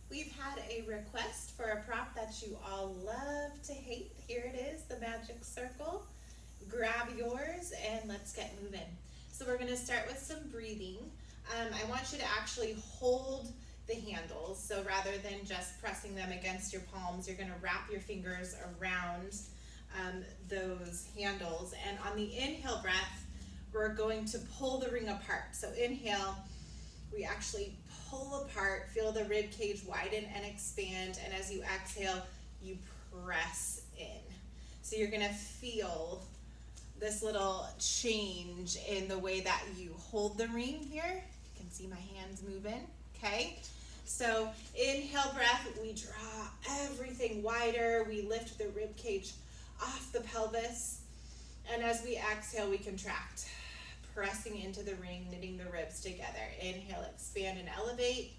We've had a request for a prop that you all love to hate. Here it is, the magic circle. Grab yours and let's get moving. So we're gonna start with some breathing. I want you to actually hold the handles. So rather than just pressing them against your palms, you're gonna wrap your fingers around those handles. And on the inhale breath, we're going to pull the ring apart. So inhale, we actually pull apart, feel the rib cage widen and expand, and as you exhale, you press in. So you're gonna feel this little change in the way that you hold the ring here. You can see my hands moving, okay? So inhale breath, we draw everything wider, we lift the rib cage off the pelvis, and as we exhale, we contract, pressing into the ring, knitting the ribs together. Inhale, expand and elevate.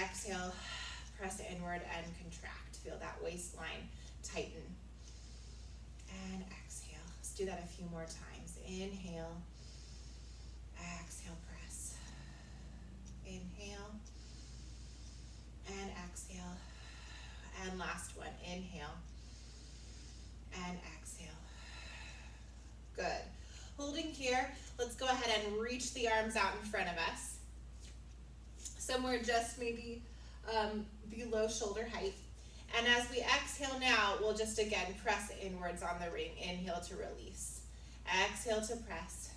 Exhale, press inward and contract. Feel that waistline tighten. And exhale. Let's do that a few more times. Inhale, exhale, press. Inhale, and exhale. And last one, inhale, and exhale. Good. Holding here, let's go ahead and reach the arms out in front of us. Somewhere just maybe below shoulder height. And as we exhale now, we'll just again press inwards on the ring. Inhale to release. Exhale to press.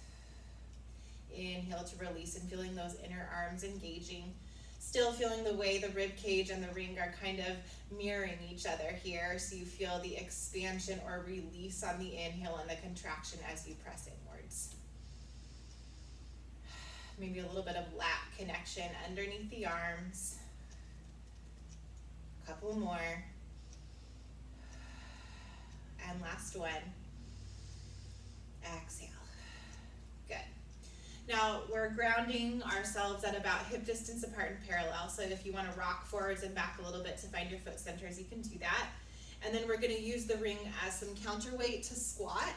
Inhale to release, and feeling those inner arms engaging. Still feeling the way the rib cage and the ring are kind of mirroring each other here. So you feel the expansion or release on the inhale and the contraction as you press inwards. Maybe a little bit of lat connection underneath the arms. A couple more. And last one. Exhale. Good. Now we're grounding ourselves at about hip distance apart and parallel. So if you want to rock forwards and back a little bit to find your foot centers, you can do that. And then we're going to use the ring as some counterweight to squat.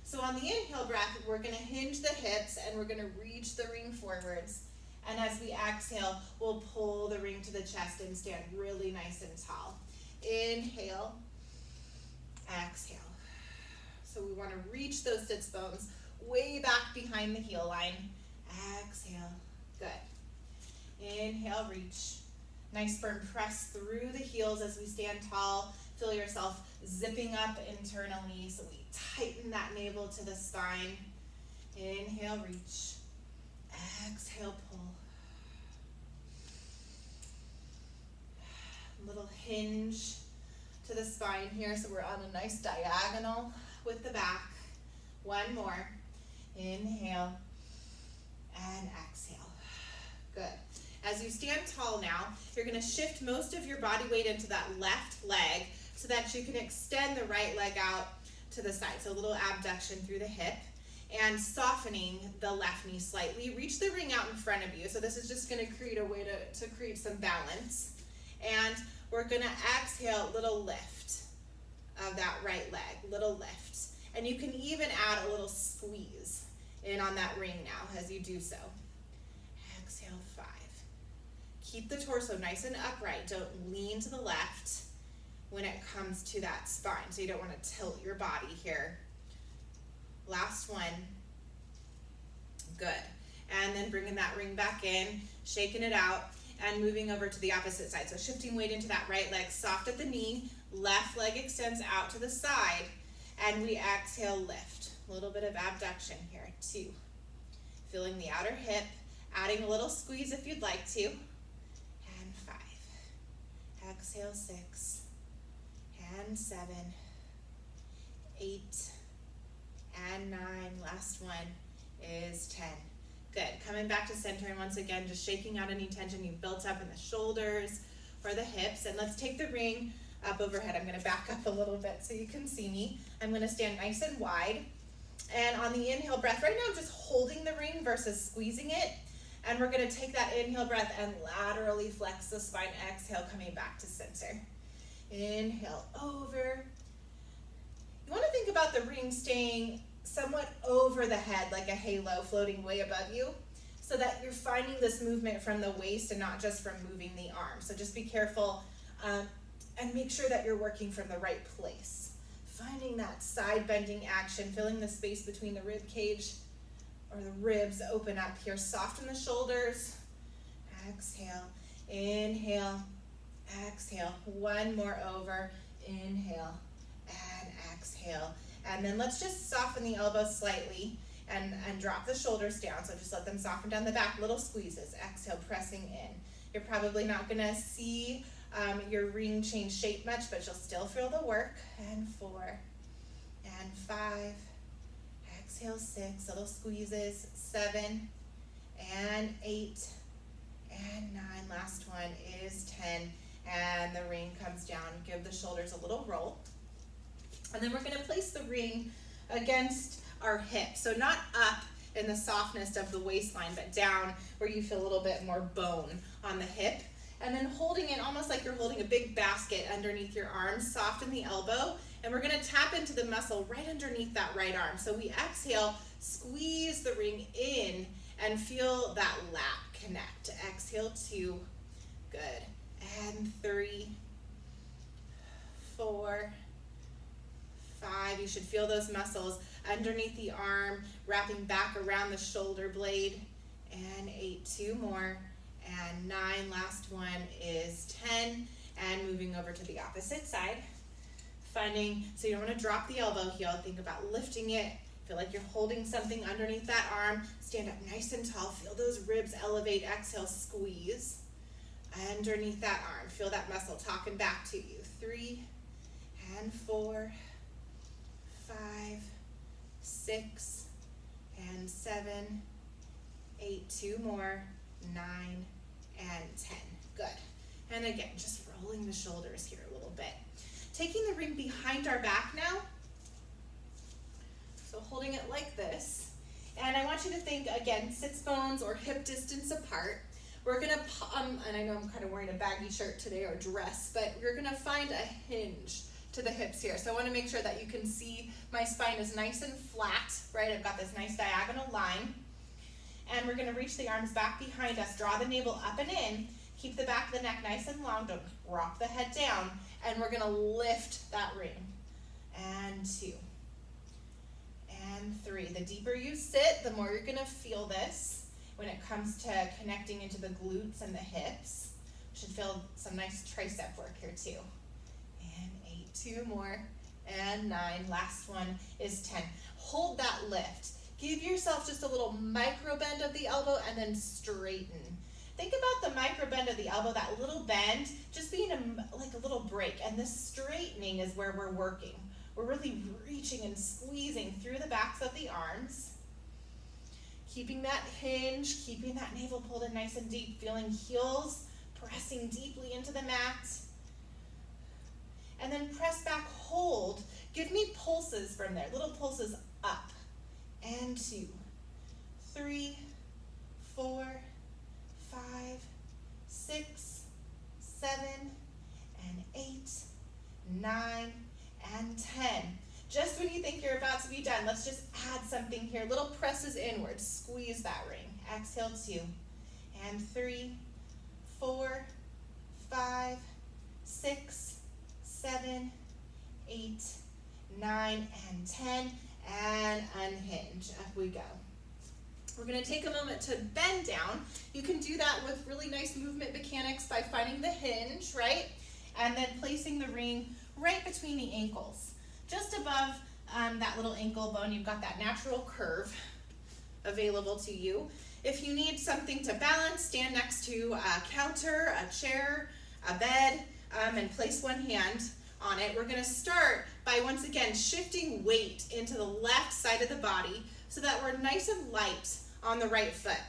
So on the inhale breath, we're going to hinge the hips and we're going to reach the ring forwards. And as we exhale, we'll pull the ring to the chest and stand really nice and tall. Inhale, exhale. So we want to reach those sits bones way back behind the heel line. Exhale. Good. Inhale, reach. Nice firm press through the heels as we stand tall. Feel yourself zipping up internally. So we tighten that navel to the spine. Inhale, reach. Exhale, pull. Little hinge to the spine here. So we're on a nice diagonal with the back. One more. Inhale and exhale. Good. As you stand tall now, you're going to shift most of your body weight into that left leg so that you can extend the right leg out to the side. So a little abduction through the hip and softening the left knee slightly. Reach the ring out in front of you. So this is just going to create a way to create some balance. And we're going to exhale, little lift of that right leg, little lift. And you can even add a little squeeze in on that ring now as you do so. Exhale, 5. Keep the torso nice and upright. Don't lean to the left when it comes to that spine. So you don't want to tilt your body here. Last one. Good. And then bringing that ring back in, shaking it out, and moving over to the opposite side. So shifting weight into that right leg, soft at the knee, left leg extends out to the side, and we exhale, lift. A little bit of abduction here. 2. Feeling the outer hip, adding a little squeeze if you'd like to. And 5. Exhale, 6. And 7. 8. And 9. Last one is 10. Good. Coming back to center, and once again, just shaking out any tension you've built up in the shoulders or the hips. And let's take the ring up overhead. I'm going to back up a little bit so you can see me. I'm going to stand nice and wide. And on the inhale breath, right now I'm just holding the ring versus squeezing it. And we're going to take that inhale breath and laterally flex the spine. Exhale, coming back to center. Inhale over. You want to think about the ring staying somewhat over the head like a halo floating way above you. so that you're finding this movement from the waist and not just from moving the arm. So just be careful and make sure that you're working from the right place. Finding that side bending action, filling the space between the rib cage or the ribs open up here. Soften the shoulders. Exhale, inhale, exhale. One more over, inhale and exhale. And then let's just soften the elbows slightly and drop the shoulders down. So just let them soften down the back, little squeezes. Exhale, pressing in. You're probably not gonna see your ring change shape much, but you'll still feel the work. And 4 and 5. Exhale, 6, little squeezes. 7 and 8 and 9. Last one is 10. And the ring comes down. Give the shoulders a little roll. And then we're gonna place the ring against our hip. So not up in the softness of the waistline, but down where you feel a little bit more bone on the hip. And then holding it almost like you're holding a big basket underneath your arms. Soften the elbow. And we're gonna tap into the muscle right underneath that right arm. So we exhale, squeeze the ring in, and feel that lap connect. Exhale, 2, good. And 3, 4, 5. You should feel those muscles underneath the arm, wrapping back around the shoulder blade. And 8, 2 more. And 9, last one is 10. And moving over to the opposite side. Finding, so you don't want to drop the elbow heel. Think about lifting it. Feel like you're holding something underneath that arm. Stand up nice and tall. Feel those ribs elevate. Exhale, squeeze. Underneath that arm. Feel that muscle talking back to you. 3 and 4, 5, 6 and 7, 8, 2 more, 9 and 10. Good. And again, just rolling the shoulders here a little bit. Taking the ring behind our back now. So holding it like this. And I want you to think, again, sits bones or hip distance apart. We're gonna, and I know I'm kind of wearing a baggy shirt today or dress, but we're gonna find a hinge to the hips here. So I wanna make sure that you can see my spine is nice and flat, right? I've got this nice diagonal line. And we're gonna reach the arms back behind us, draw the navel up and in, keep the back of the neck nice and long, don't rock the head down, and we're gonna lift that ring. And 2. And 3. The deeper you sit, the more you're gonna feel this when it comes to connecting into the glutes and the hips. You should feel some nice tricep work here too. And 8, 2 more, and 9, last one is 10. Hold that lift. Give yourself just a little micro bend of the elbow and then straighten. Think about the micro bend of the elbow, that little bend, just being like a little break. And this straightening is where we're working. We're really reaching and squeezing through the backs of the arms. Keeping that hinge, keeping that navel pulled in nice and deep, feeling heels pressing deeply into the mat. And then press back, hold. Give me pulses from there, little pulses up. And 2, 3, 4, 5, 6, 7, and 8, 9, and 10. Just when you think you're about to be done, let's just add something here. Little presses inwards. Squeeze that ring. Exhale, 2, and 3, 4, 5, 6, 7, 8, 9, and 10. And unhinge. Up we go. We're going to take a moment to bend down. You can do that with really nice movement mechanics by finding the hinge, right? And then placing the ring right between the ankles. Just above that little ankle bone, you've got that natural curve available to you. If you need something to balance, stand next to a counter, a chair, a bed, and place one hand on it. We're going to start by once again shifting weight into the left side of the body so that we're nice and light on the right foot.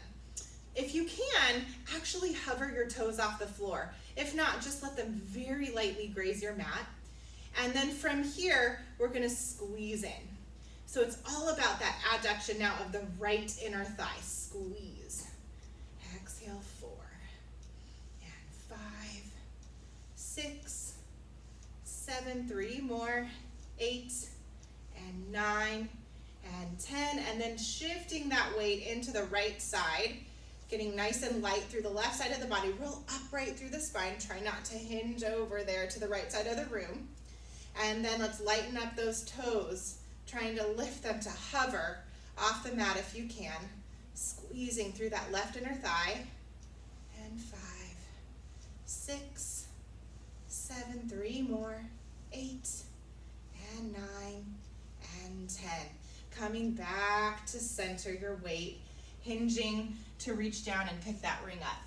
If you can, actually hover your toes off the floor. If not, just let them very lightly graze your mat. And then from here, we're going to squeeze in. So it's all about that adduction now of the right inner thigh. Squeeze. Exhale, 4 and 5, 6, 7, 3 more, 8 and 9 and 10, and then shifting that weight into the right side. Getting nice and light through the left side of the body. Roll upright through the spine. Try not to hinge over there to the right side of the room. And then let's lighten up those toes, trying to lift them to hover off the mat if you can. Squeezing through that left inner thigh. And 5, 6, 7, 3 more, 8, and 9, and 10. Coming back to center your weight, hinging to reach down and pick that ring up.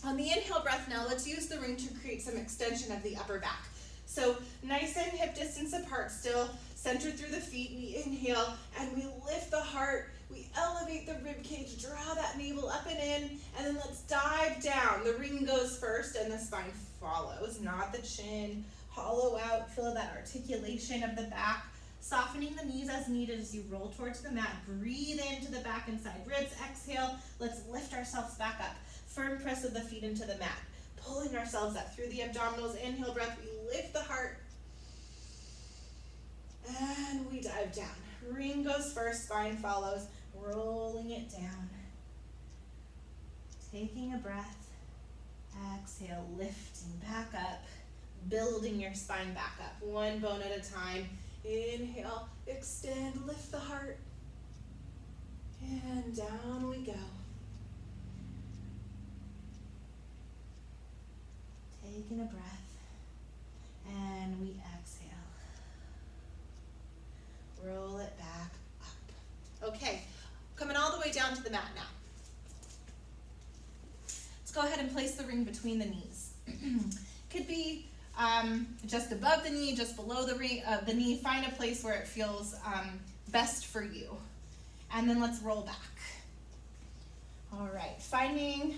On the inhale breath now, let's use the ring to create some extension of the upper back. So nice and hip distance apart still, centered through the feet. We inhale and we lift the heart. We elevate the rib cage, draw that navel up and in, and then let's dive down. The ring goes first and the spine follows, not the chin. Hollow out, feel that articulation of the back. Softening the knees as needed as you roll towards the mat. Breathe into the back and side ribs. Exhale, let's lift ourselves back up. Firm press of the feet into the mat. Pulling ourselves up through the abdominals. Inhale breath, we lift the heart. And we dive down. Ring goes first, spine follows. Rolling it down. Taking a breath. Exhale, lifting back up. Building your spine back up. One bone at a time. Inhale, extend, lift the heart. And down we go. Taking a breath. And we exhale. Roll it back up. Okay, coming all the way down to the mat now. Let's go ahead and place the ring between the knees. Could be just above the knee, just below the knee. Find a place where it feels best for you. And then let's roll back. All right, finding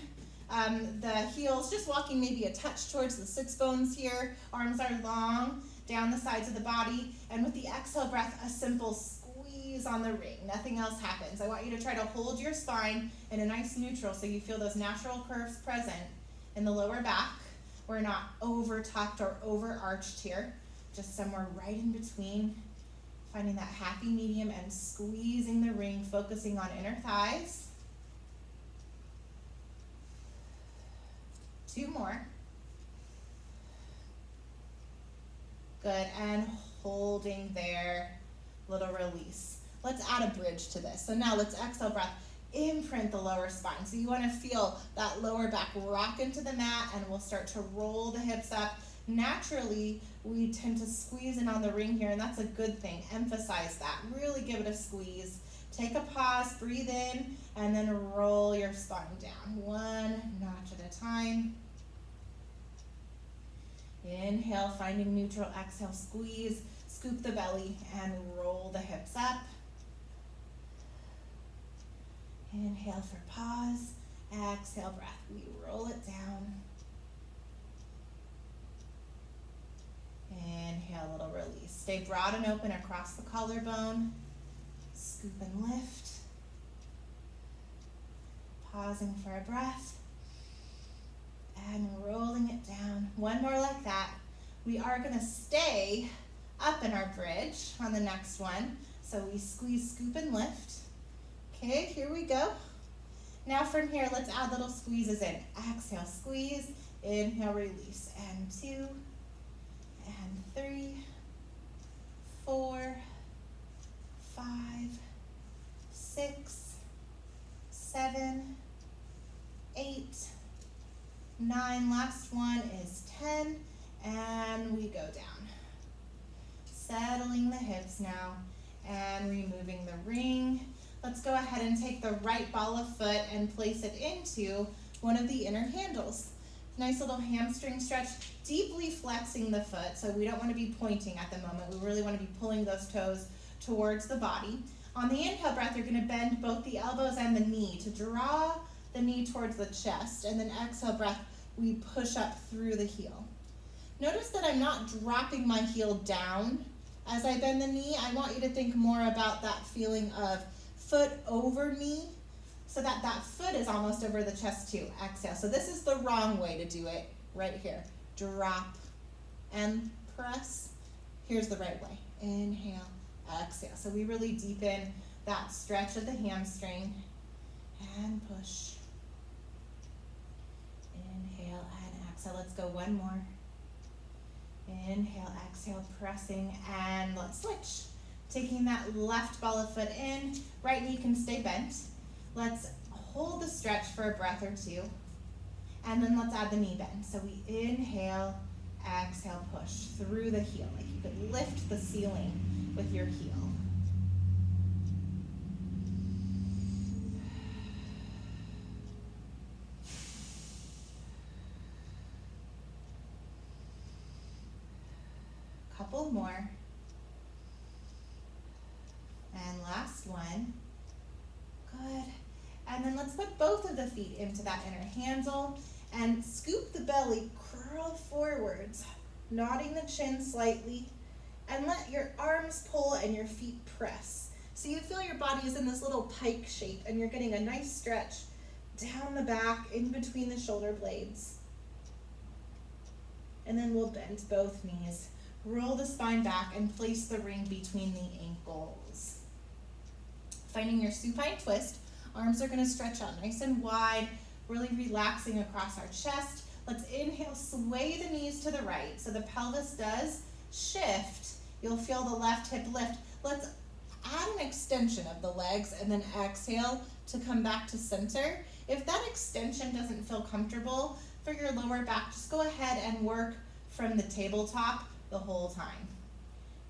the heels, just walking maybe a touch towards the sits bones here. Arms are long, down the sides of the body. And with the exhale breath, a simple squeeze on the ring. Nothing else happens. I want you to try to hold your spine in a nice neutral so you feel those natural curves present in the lower back. We're not over-tucked or over-arched here, just somewhere right in between, finding that happy medium and squeezing the ring, focusing on inner thighs. 2 more. Good, and holding there, little release. Let's add a bridge to this. So now let's exhale breath. Imprint the lower spine. So you want to feel that lower back rock into the mat, and we'll start to roll the hips up. Naturally, we tend to squeeze in on the ring here, and that's a good thing. Emphasize that. Really give it a squeeze. Take a pause, breathe in, and then roll your spine down. 1 notch at a time. Inhale, finding neutral. Exhale, squeeze. Scoop the belly and roll the hips up. Inhale for pause. Exhale, breath. We roll it down. Inhale, little release. Stay broad and open across the collarbone. Scoop and lift. Pausing for a breath. And rolling it down. 1 more like that. We are going to stay up in our bridge on the next one. So we squeeze, scoop, and lift. Okay, here we go. Now from here, let's add little squeezes in. Exhale, squeeze. Inhale, release. And 2, and 3, 4, 5, 6, 7, 8, 9. Last one is 10. And we go down. Settling the hips now and removing the ring. Let's go ahead and take the right ball of foot and place it into one of the inner handles. Nice little hamstring stretch, deeply flexing the foot, so we don't want to be pointing at the moment. We really want to be pulling those toes towards the body. On the inhale breath, you're going to bend both the elbows and the knee to draw the knee towards the chest, and then exhale breath, we push up through the heel. Notice that I'm not dropping my heel down as I bend the knee. I want you to think more about that feeling of foot over knee, so that that foot is almost over the chest too. Exhale. So this is the wrong way to do it right here. Drop and press. Here's the right way. Inhale, exhale. So we really deepen that stretch of the hamstring. and push. Inhale and exhale. Let's go one more. Inhale, exhale, pressing, and let's switch. Taking that left ball of foot in, right knee can stay bent. Let's hold the stretch for a breath or two, and then let's add the knee bend. So we inhale, exhale, push through the heel, like you could lift the ceiling with your heel. Couple more. And last one. Good. And then let's put both of the feet into that inner handle and scoop the belly, curl forwards, nodding the chin slightly, and let your arms pull and your feet press. So you feel your body is in this little pike shape and you're getting a nice stretch down the back in between the shoulder blades. And then we'll bend both knees. Roll the spine back and place the ring between the ankles. Finding your supine twist, arms are gonna stretch out nice and wide, really relaxing across our chest. Let's inhale, sway the knees to the right so the pelvis does shift. You'll feel the left hip lift. Let's add an extension of the legs and then exhale to come back to center. If that extension doesn't feel comfortable for your lower back, just go ahead and work from the tabletop the whole time.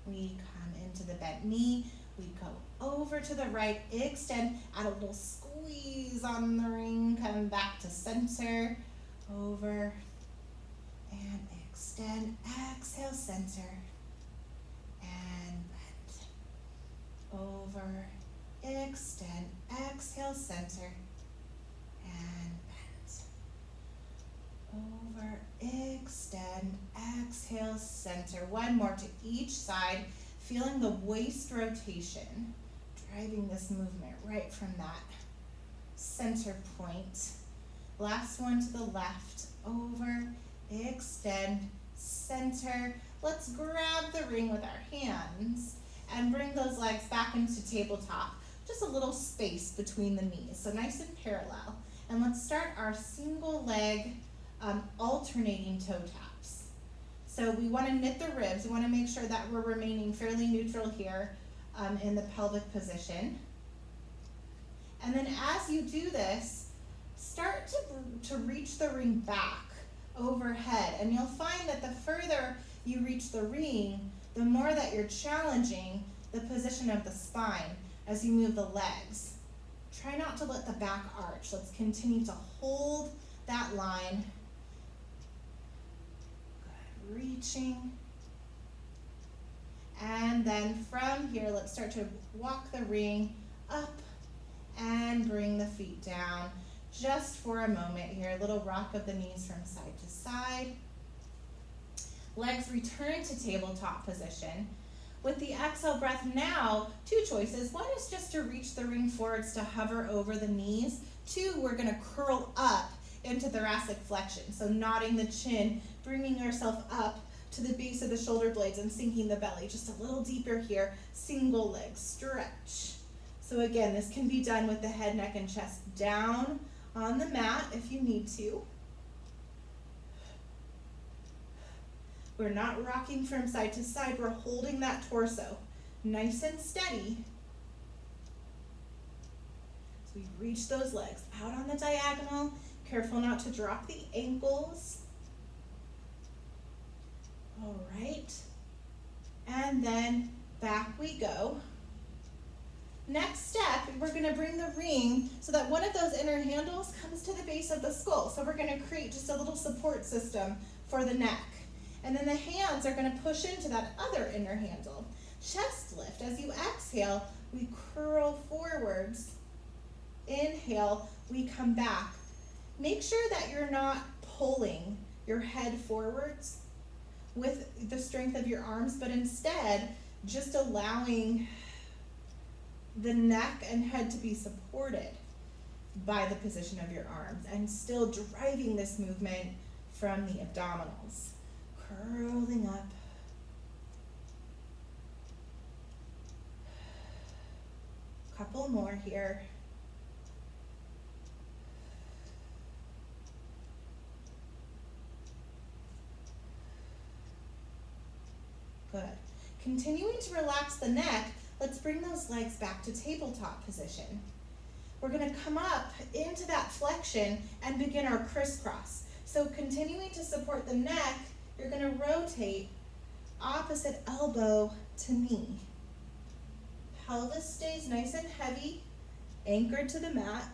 We come into the bent knee, we go over to the right, extend, add a little squeeze on the ring, come back to center, over, and extend, exhale, center, and bend, over, extend, exhale, center, and over, extend, exhale, center. One more to each side, feeling the waist rotation, driving this movement right from that center point. Last one to the left, over, extend, center. Let's grab the ring with our hands and bring those legs back into tabletop. Just a little space between the knees, so nice and parallel. And let's start our single leg alternating toe taps. So we want to knit the ribs. We want to make sure that we're remaining fairly neutral here in the pelvic position. And then as you do this, start to reach the ring back overhead. And you'll find that the further you reach the ring, the more that you're challenging the position of the spine as you move the legs. Try not to let the back arch. Let's continue to hold that line. Good. Reaching. And then from here, let's start to walk the ring up and bring the feet down just for a moment here. A little rock of the knees from side to side. Legs return to tabletop position. With the exhale breath now, two choices. One is just to reach the ring forwards to hover over the knees. Two, we're gonna curl up into thoracic flexion. So nodding the chin, bringing yourself up to the base of the shoulder blades and sinking the belly just a little deeper here. Single leg stretch. So again, this can be done with the head, neck, and chest down on the mat if you need to. We're not rocking from side to side, we're holding that torso nice and steady. So we reach those legs out on the diagonal, careful not to drop the ankles. All right, and then back we go. Next step, we're gonna bring the ring so that one of those inner handles comes to the base of the skull. So we're gonna create just a little support system for the neck. And then the hands are gonna push into that other inner handle. Chest lift. As you exhale, we curl forwards. Inhale, we come back. Make sure that you're not pulling your head forwards with the strength of your arms, but instead just allowing the neck and head to be supported by the position of your arms and still driving this movement from the abdominals. Curling up. Couple more here. Continuing to relax the neck, let's bring those legs back to tabletop position. We're gonna come up into that flexion and begin our crisscross. So continuing to support the neck, you're gonna rotate opposite elbow to knee. Pelvis stays nice and heavy, anchored to the mat,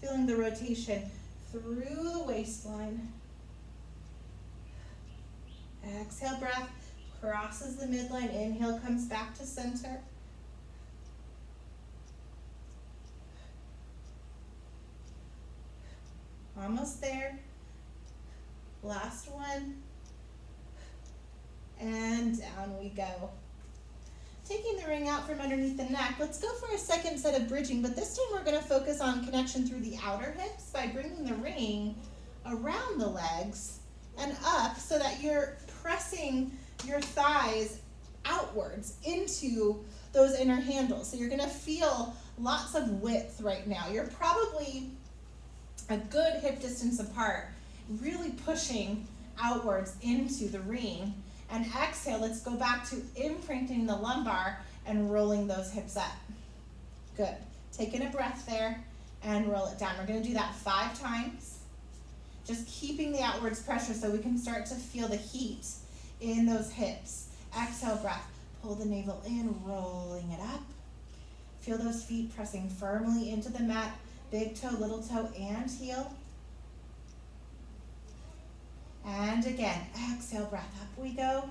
feeling the rotation through the waistline. Exhale, breath crosses the midline. Inhale, comes back to center. Almost there. Last one. And down we go. Taking the ring out from underneath the neck, let's go for a second set of bridging, but this time we're going to focus on connection through the outer hips by bringing the ring around the legs and up so that you're pressing your thighs outwards into those inner handles. So you're going to feel lots of width right now. You're probably a good hip distance apart, really pushing outwards into the ring. And exhale, let's go back to imprinting the lumbar and rolling those hips up. Good. Taking a breath there and roll it down. We're going to do that 5 times. Just keeping the outwards pressure so we can start to feel the heat in those hips. Exhale, breath. Pull the navel in, rolling it up. Feel those feet pressing firmly into the mat. Big toe, little toe, and heel. And again, exhale, breath, up we go.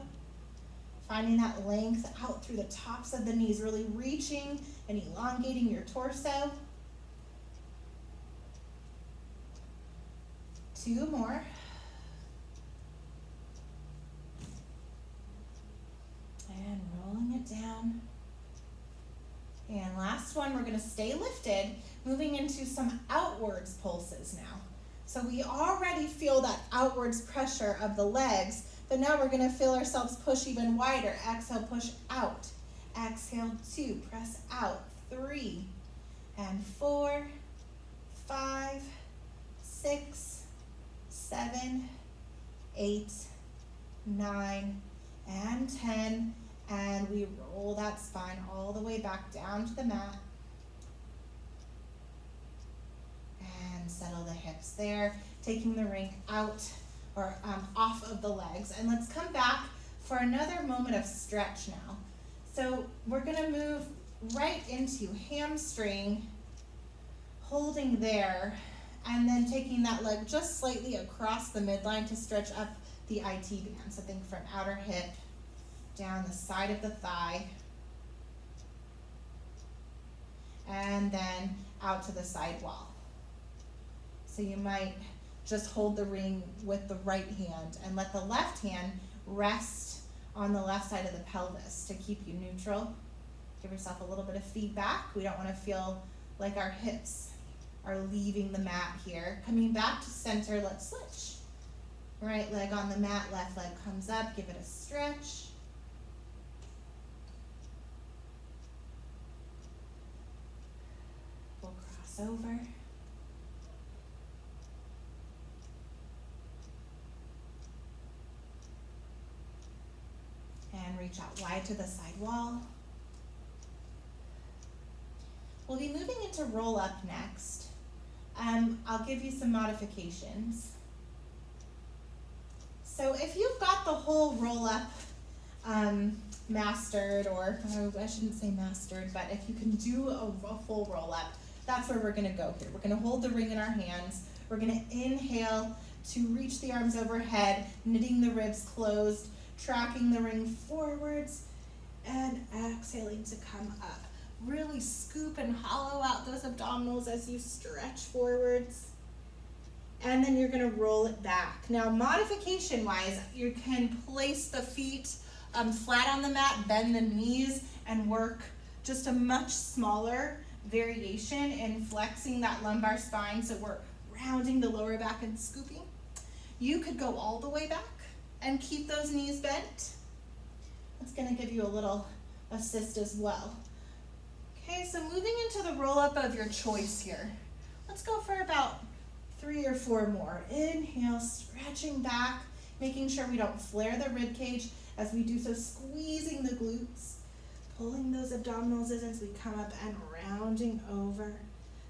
Finding that length out through the tops of the knees, really reaching and elongating your torso. 2 more. And rolling it down. And last one, we're going to stay lifted, moving into some outwards pulses now. So we already feel that outwards pressure of the legs, but now we're going to feel ourselves push even wider. Exhale, push out. Exhale, 2, press out. 3 and 4, 5, 6, 7, 8, 9, and 10. And we roll that spine all the way back down to the mat. And settle the hips there, taking the ring out or off of the legs. And let's come back for another moment of stretch now. So we're gonna move right into hamstring, holding there, and then taking that leg just slightly across the midline to stretch up the IT band. So think from outer hip down the side of the thigh, and then out to the side wall. So you might just hold the ring with the right hand and let the left hand rest on the left side of the pelvis to keep you neutral. Give yourself a little bit of feedback. We don't want to feel like our hips are leaving the mat here. Coming back to center, let's switch. Right leg on the mat, left leg comes up, give it a stretch. We'll cross over. And reach out wide to the side wall. We'll be moving into roll up next. I'll give you some modifications. So if you've got the whole roll up mastered, or I shouldn't say mastered, but if you can do a full roll up, that's where we're gonna go here. We're gonna hold the ring in our hands. We're gonna inhale to reach the arms overhead, knitting the ribs closed, tracking the ring forwards, and exhaling to come up. Really scoop and hollow out those abdominals as you stretch forwards. And then you're gonna roll it back. Now, modification-wise, you can place the feet flat on the mat, bend the knees, and work just a much smaller variation in flexing that lumbar spine, so we're rounding the lower back and scooping. You could go all the way back and keep those knees bent. That's gonna give you a little assist as well. Okay, so moving into the roll-up of your choice here. Let's go for about 3 or 4 more. Inhale, stretching back, making sure we don't flare the rib cage As we do so, squeezing the glutes, pulling those abdominals in as we come up and rounding over,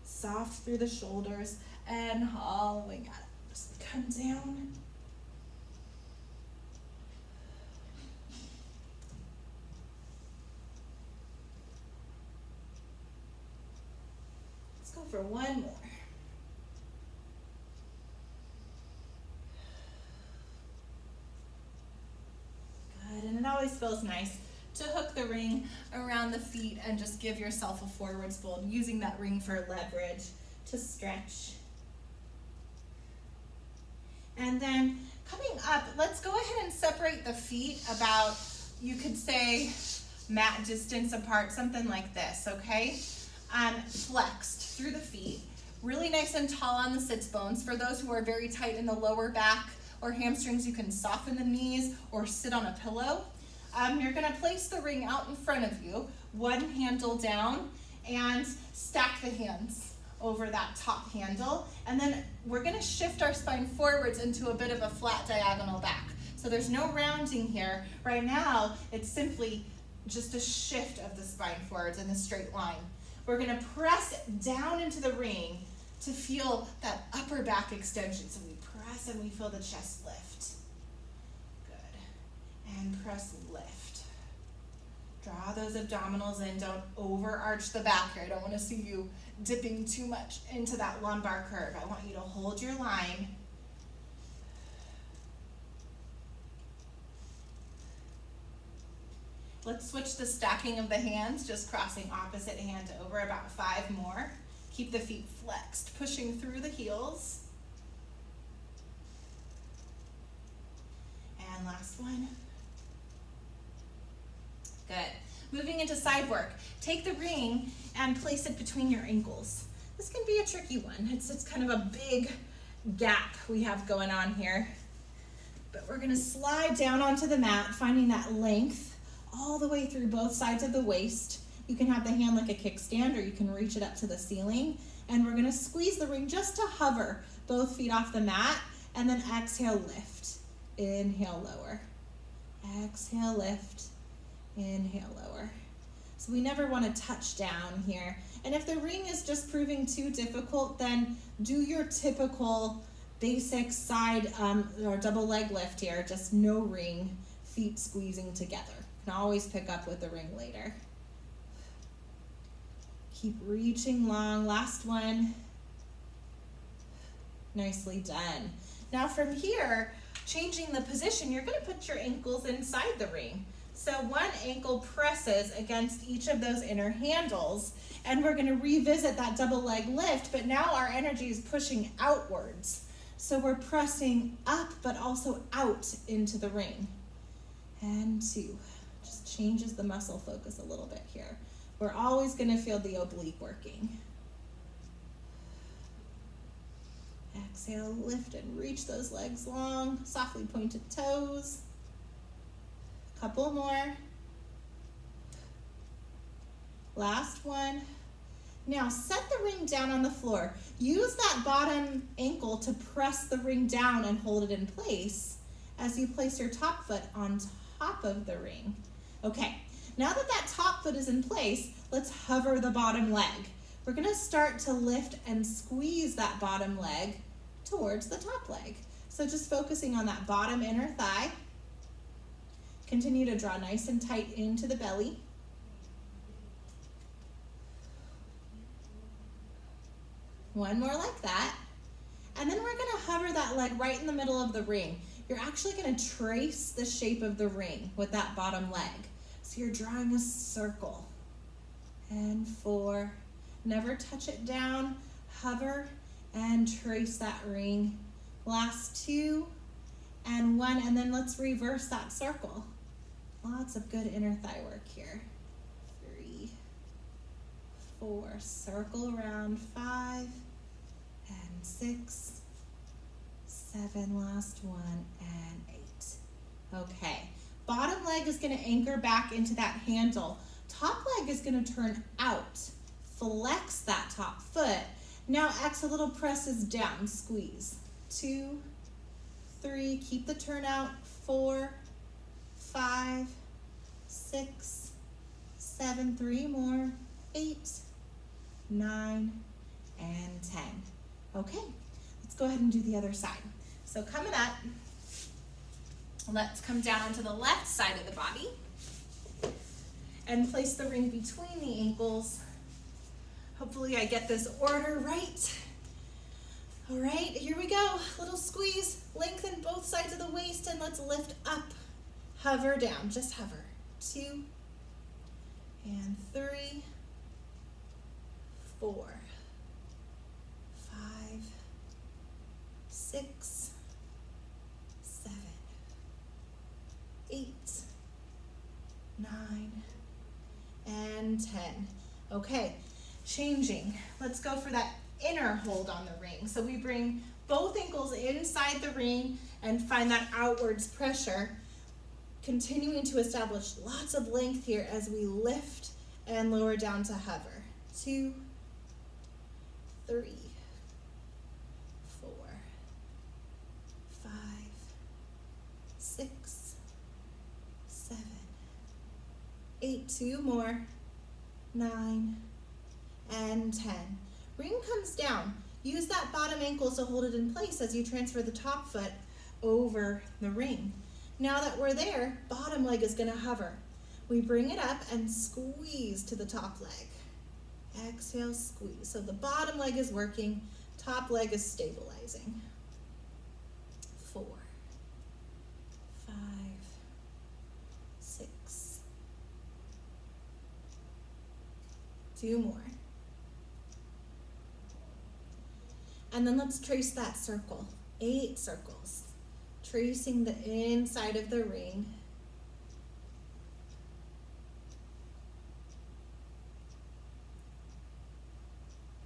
soft through the shoulders and hollowing out. Just come down. Let's go for one more. Good, and it always feels nice to hook the ring around the feet and just give yourself a forwards fold, using that ring for leverage to stretch. And then coming up, let's go ahead and separate the feet about, you could say, mat distance apart, something like this, okay? Flexed through the feet, really nice and tall on the sits bones. For those who are very tight in the lower back or hamstrings, you can soften the knees or sit on a pillow. You're gonna place the ring out in front of you, one handle down, and stack the hands over that top handle. And then we're gonna shift our spine forwards into a bit of a flat diagonal back. So there's no rounding here. Right now, it's simply just a shift of the spine forwards in a straight line. We're gonna press down into the ring to feel that upper back extension. So we press and we feel the chest lift. Good. And press, lift. Draw those abdominals in. Don't overarch the back here. I don't want to see you dipping too much into that lumbar curve. I want you to hold your line. Let's switch the stacking of the hands, just crossing opposite hand over, about 5 more. Keep the feet flexed, pushing through the heels. And last one. Good. Moving into side work. Take the ring and place it between your ankles. This can be a tricky one. It's kind of a big gap we have going on here. But we're gonna slide down onto the mat, finding that length all the way through both sides of the waist. You can have the hand like a kickstand, or you can reach it up to the ceiling. And we're gonna squeeze the ring just to hover both feet off the mat, and then exhale, lift. Inhale, lower. Exhale, lift. Inhale, lower. So we never want to touch down here. And if the ring is just proving too difficult, then do your typical basic side or double leg lift here, just no ring, feet squeezing together. You can always pick up with the ring later. Keep reaching long. Last one. Nicely done. Now from here, changing the position, you're going to put your ankles inside the ring. So one ankle presses against each of those inner handles, and we're going to revisit that double leg lift, but now our energy is pushing outwards. So we're pressing up, but also out into the ring. And 2. Just changes the muscle focus a little bit here. We're always going to feel the oblique working. Exhale, lift and reach those legs long, softly pointed toes. Couple more. Last one. Now set the ring down on the floor. Use that bottom ankle to press the ring down and hold it in place as you place your top foot on top of the ring. Okay, now that that top foot is in place, let's hover the bottom leg. We're gonna start to lift and squeeze that bottom leg towards the top leg. So just focusing on that bottom inner thigh. Continue to draw nice and tight into the belly. One more like that. And then we're going to hover that leg right in the middle of the ring. You're actually going to trace the shape of the ring with that bottom leg. So you're drawing a circle. And 4. Never touch it down. Hover and trace that ring. Last 2 and 1. And then let's reverse that circle. Lots of good inner thigh work here. 3, 4, circle around. 5 and 6, 7, last 1 and 8. Okay, bottom leg is going to anchor back into that handle. Top leg is going to turn out. Flex that top foot. Now exhale, little presses down, squeeze. 2, 3, keep the turn out. 4, 5, 6, 7, 3 more, 8, 9, and 10. Okay, let's go ahead and do the other side. So coming up, let's come down onto the left side of the body and place the ring between the ankles. Hopefully I get this order right. All right, here we go. Little squeeze, lengthen both sides of the waist, and let's lift up. Hover down, just hover. 2, and 3, 4, 5, 6, 7, 8, 9, and 10. Okay, changing. Let's go for that inner hold on the ring. So we bring both ankles inside the ring and find that outwards pressure, continuing to establish lots of length here as we lift and lower down to hover. 2, 3, 4, 5, 6, 7, 8, 2 more, 9, and 10. Ring comes down. Use that bottom ankle to hold it in place as you transfer the top foot over the ring. Now that we're there, bottom leg is going to hover. We bring it up and squeeze to the top leg. Exhale, squeeze. So the bottom leg is working, top leg is stabilizing. 4, 5, 6. 2 more. And then let's trace that circle. 8 circles. Tracing the inside of the ring.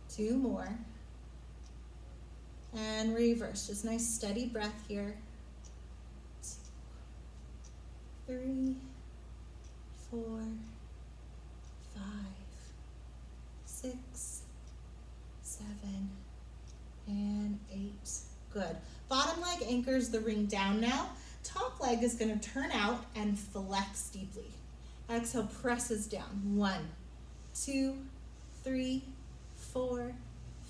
Two more. And reverse. Just nice steady breath here. 2, 3, 4, 5, 6, 7, and 8. Good. Bottom leg anchors the ring down now. Top leg is going to turn out and flex deeply. Exhale, presses down. 1, 2, 3, 4,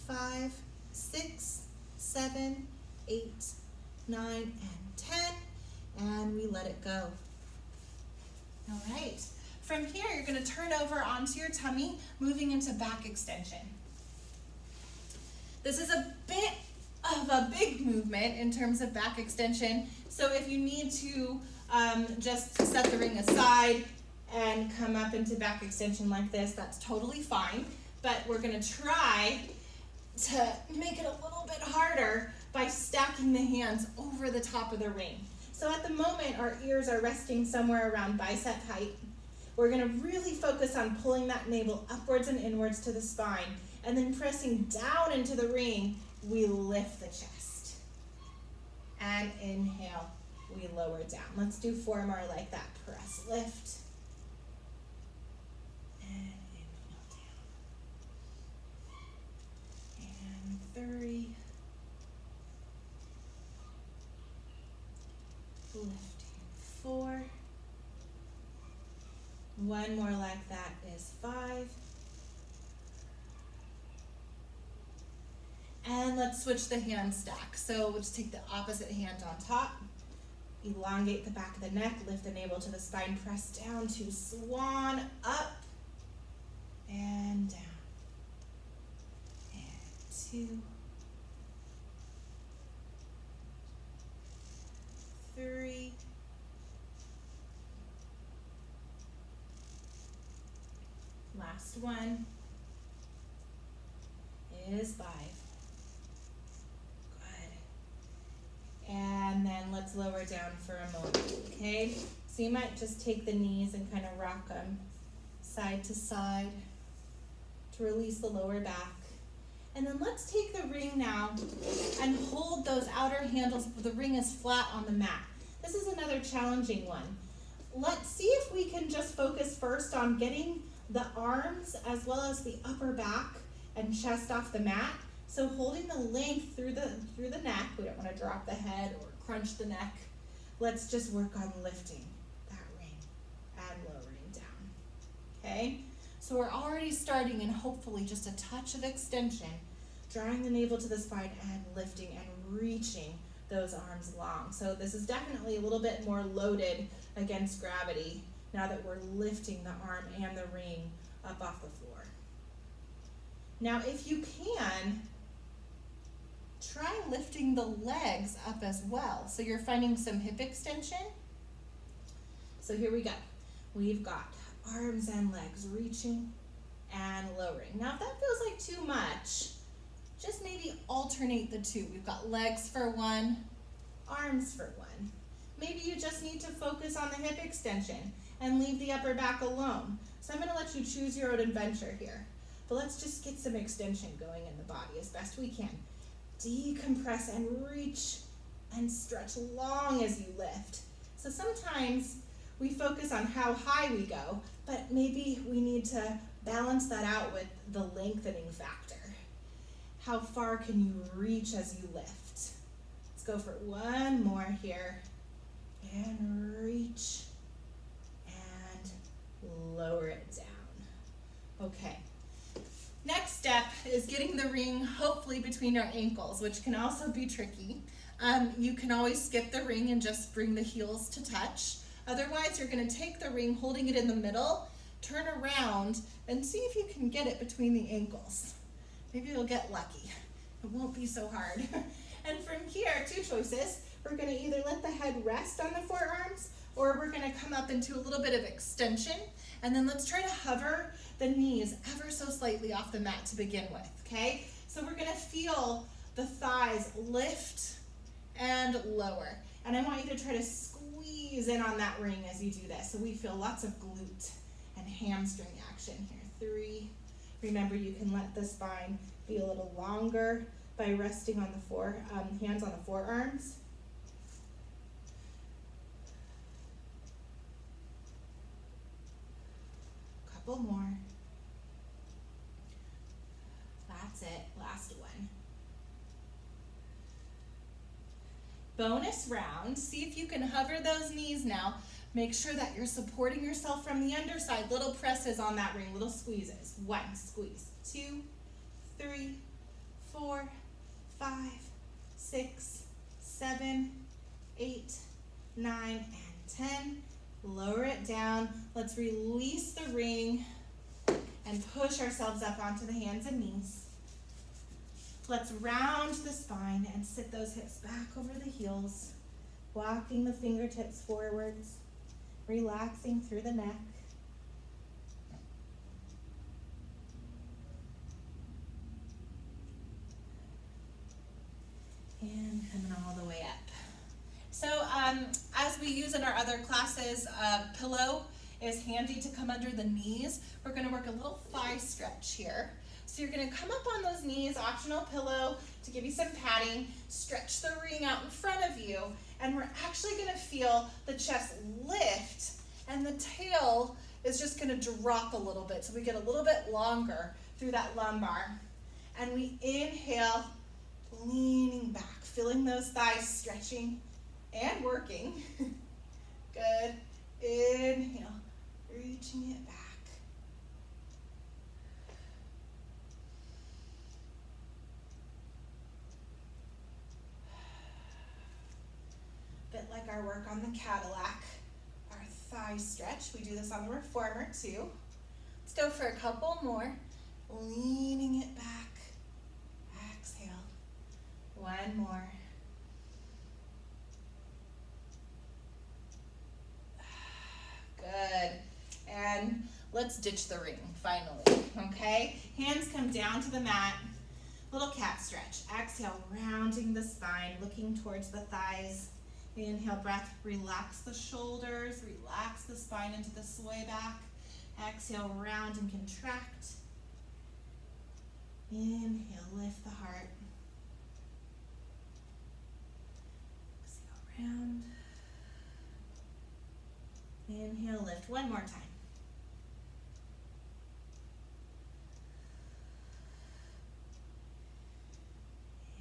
5, 6, 7, 8, 9, and 10. And we let it go. All right. From here, you're going to turn over onto your tummy, moving into back extension. This is a bit of a big movement in terms of back extension. So if you need to just set the ring aside and come up into back extension like this, that's totally fine. But we're going to try to make it a little bit harder by stacking the hands over the top of the ring. So at the moment, our ears are resting somewhere around bicep height. We're going to really focus on pulling that navel upwards and inwards to the spine. And then pressing down into the ring, we lift the chest. And inhale, we lower down. Let's do 4 more like that. Press, lift. And inhale down. And 3. Lifting. 4. 1 more like that is 5. And let's switch the hand stack. So we'll just take the opposite hand on top. Elongate the back of the neck, lift the navel to the spine, press down to swan, up and down. And 2, 3, 1 is 5. And then let's lower down for a moment, okay? So you might just take the knees and kind of rock them side to side to release the lower back. And then let's take the ring now and hold those outer handles. The ring is flat on the mat. This is another challenging one. Let's see if we can just focus first on getting the arms as well as the upper back and chest off the mat. So holding the length through the neck, we don't want to drop the head or crunch the neck. Let's just work on lifting that and lowering down. Okay? So we're already starting in hopefully just a touch of extension, drawing the navel to the spine and lifting and reaching those arms long. So this is definitely a little bit more loaded against gravity now that we're lifting the arm and the ring up off the floor. Now if you can, try lifting the legs up as well. So you're finding some hip extension. So here we go. We've got arms and legs reaching and lowering. Now if that feels like too much, just maybe alternate the two. We've got legs for one, arms for one. Maybe you just need to focus on the hip extension and leave the upper back alone. So I'm going to let you choose your own adventure here. But let's just get some extension going in the body as best we can. Decompress and reach and stretch long as you lift. So sometimes we focus on how high we go, but maybe we need to balance that out with the lengthening factor. How far can you reach as you lift? Let's go for one more here. And reach and lower it down. Okay. Next step is getting the ring hopefully between our ankles, which can also be tricky. You can always skip the ring and just bring the heels to touch. Otherwise, you're going to take the ring, holding it in the middle, turn around, and see if you can get it between the ankles. Maybe you'll get lucky. It won't be so hard. And from here, two choices. We're going to either let the head rest on the forearms, or we're going to come up into a little bit of extension. And then let's try to hover the knees ever so slightly off the mat to begin with, okay? So we're going to feel the thighs lift and lower. And I want you to try to squeeze in on that ring as you do this. So we feel lots of glute and hamstring action here. 3. Remember, you can let the spine be a little longer by resting on the hands on the forearms. Couple more. That's it. Last one. Bonus round. See if you can hover those knees now. Make sure that you're supporting yourself from the underside. Little presses on that ring, little squeezes. 1, squeeze. 2, 3, 4, 5, 6, 7, 8, 9, and 10. Lower it down. Let's release the ring and push ourselves up onto the hands and knees. Let's round the spine and sit those hips back over the heels, walking the fingertips forwards, relaxing through the neck. And coming all the way up. So as we use in our other classes, pillow is handy to come under the knees. We're going to work a little thigh stretch here. So you're going to come up on those knees, optional pillow to give you some padding, stretch the ring out in front of you, and we're actually going to feel the chest lift, and the tail is just going to drop a little bit, so we get a little bit longer through that lumbar. And we inhale, leaning back, feeling those thighs stretching and working. Good. Inhale, reaching it back. Bit like our work on the Cadillac, our thigh stretch. We do this on the reformer too. Let's go for a couple more. Leaning it back. Exhale. One more. Good. And let's ditch the ring, finally, okay? Hands come down to the mat. Little cat stretch. Exhale, rounding the spine, looking towards the thighs. Inhale, breath, relax the shoulders, relax the spine into the sway back. Exhale, round and contract. Inhale, lift the heart. Exhale, round. Inhale, lift one more time.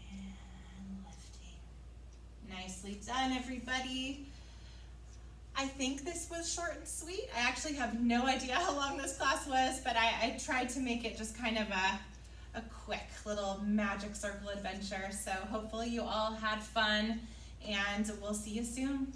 And lifting. Nicely done, everybody. I think this was short and sweet. I actually have no idea how long this class was, but I tried to make it just kind of a quick little magic circle adventure. So hopefully you all had fun, and we'll see you soon.